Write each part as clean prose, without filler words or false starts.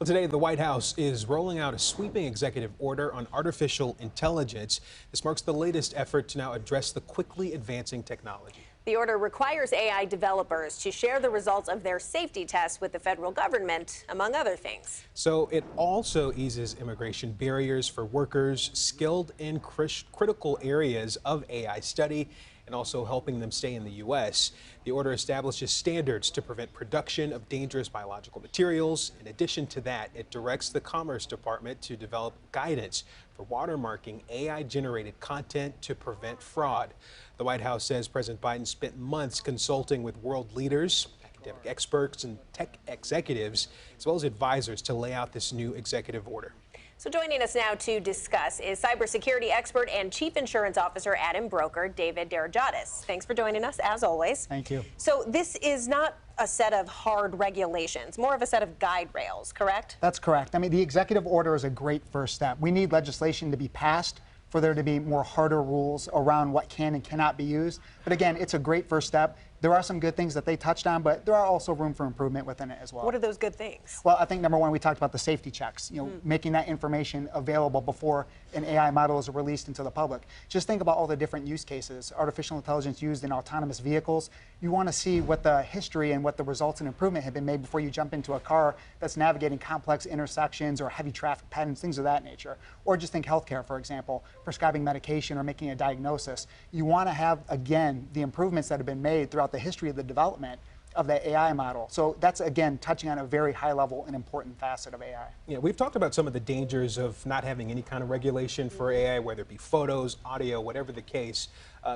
Well, today, the White House is rolling out a sweeping executive order on artificial intelligence. This marks the latest effort to now address the quickly advancing technology. The order requires AI developers to share the results of their safety tests with the federal government, among other things. So it also eases immigration barriers for workers skilled in critical areas of AI study and also helping them stay in the U.S. The order establishes standards to prevent production of dangerous biological materials. In addition to that, it directs the Commerce Department to develop guidance for watermarking AI-generated content to prevent fraud. The White House says President Biden spent months consulting with world leaders, academic experts, and tech executives, as well as advisors to lay out this new executive order. So joining us now to discuss is cybersecurity expert and chief insurance officer at Embroker, David Derigiotis. Thanks for joining us, as always. Thank you. So this is not a set of hard regulations, more of a set of guide rails, correct? That's correct. I mean, the executive order is a great first step. We need legislation to be passed for there to be more harder rules around what can and cannot be used. But again, it's a great first step. There are some good things that they touched on, but there are also room for improvement within it as well. What are those good things? Well, I think number one, we talked about the safety checks, making that information available before an AI model is released into the public. Just think about all the different use cases, artificial intelligence used in autonomous vehicles. You want to see what the history and what the results and improvement have been made before you jump into a car that's navigating complex intersections or heavy traffic patterns, things of that nature. Or just think healthcare, for example, prescribing medication or making a diagnosis. You want to have, again, the improvements that have been made throughout the history of the development of the AI model. So that's, again, touching on a very high level and important facet of AI. Yeah, we've talked about some of the dangers of not having any kind of regulation for AI, whether it be photos, audio, whatever the case.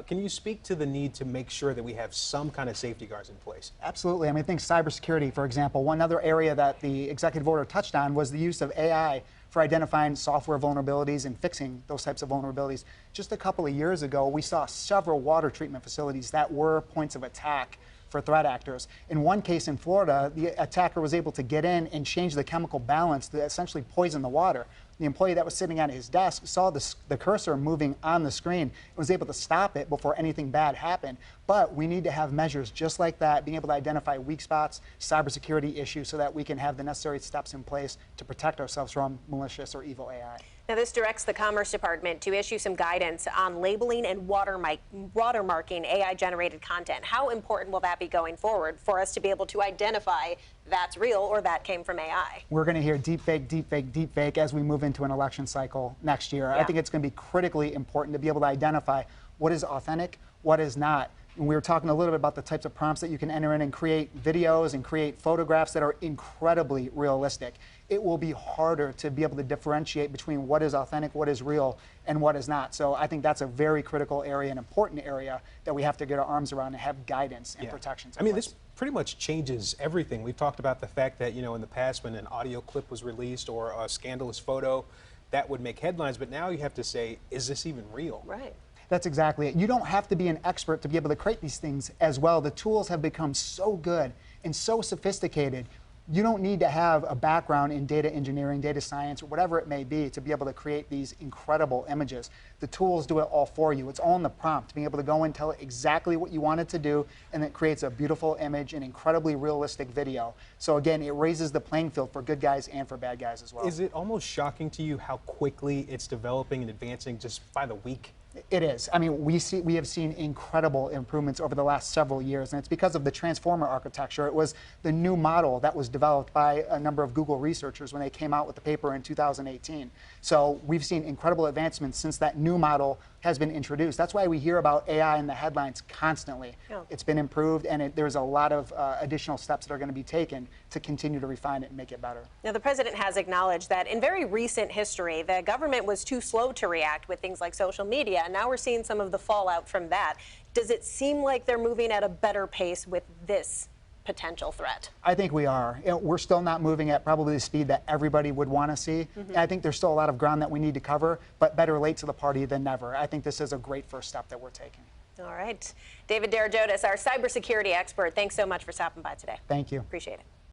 Can you speak to the need to make sure that we have some kind of safety guards in place? Absolutely. I mean, think cybersecurity, for example. One other area that the executive order touched on was the use of AI for identifying software vulnerabilities and fixing those types of vulnerabilities. Just a couple of years ago, we saw several water treatment facilities that were points of attack for threat actors. In one case in Florida, the attacker was able to get in and change the chemical balance to essentially poison the water. The employee that was sitting at his desk saw the cursor moving on the screen and was able to stop it before anything bad happened. But we need to have measures just like that, being able to identify weak spots, cybersecurity issues, so that we can have the necessary steps in place to protect ourselves from malicious or evil AI. Now, this directs the Commerce Department to issue some guidance on labeling and watermarking AI-generated content. How important will that be going forward for us to be able to identify that's real or that came from AI? We're going to hear deepfake, deepfake, deepfake as we move into an election cycle next year. Yeah. I think it's going to be critically important to be able to identify what is authentic, what is not. And we were talking a little bit about the types of prompts that you can enter in and create videos and create photographs that are incredibly realistic. It will be harder to be able to differentiate between what is authentic, what is real, and what is not. So I think that's a very critical area, an important area that we have to get our arms around and have guidance and protections. I mean, this pretty much changes everything. We've talked about the fact that, in the past when an audio clip was released or a scandalous photo, that would make headlines. But now you have to say, is this even real? Right. That's exactly it. You don't have to be an expert to be able to create these things as well. The tools have become so good and so sophisticated. You don't need to have a background in data engineering, data science, or whatever it may be to be able to create these incredible images. The tools do it all for you. It's all in the prompt, being able to go and tell it exactly what you want it to do, and it creates a beautiful image and incredibly realistic video. So again, it raises the playing field for good guys and for bad guys as well. Is it almost shocking to you how quickly it's developing and advancing just by the week? It is. I mean, we have seen incredible improvements over the last several years, and it's because of the transformer architecture. It was the new model that was developed by a number of Google researchers when they came out with the paper in 2018. So we've seen incredible advancements since that new model has been introduced. That's why we hear about AI in the headlines constantly. Yeah. It's been improved, and there's a lot of additional steps that are going to be taken to continue to refine it and make it better. Now, the president has acknowledged that in very recent history, the government was too slow to react with things like social media, and now we're seeing some of the fallout from that. Does it seem like they're moving at a better pace with this potential threat? I think we are. We're still not moving at probably the speed that everybody would want to see. I think there's still a lot of ground that we need to cover, but better late to the party than never. I think this is a great first step that we're taking. All right. David Derigiotis, our cybersecurity expert, thanks so much for stopping by today. Thank you. Appreciate it.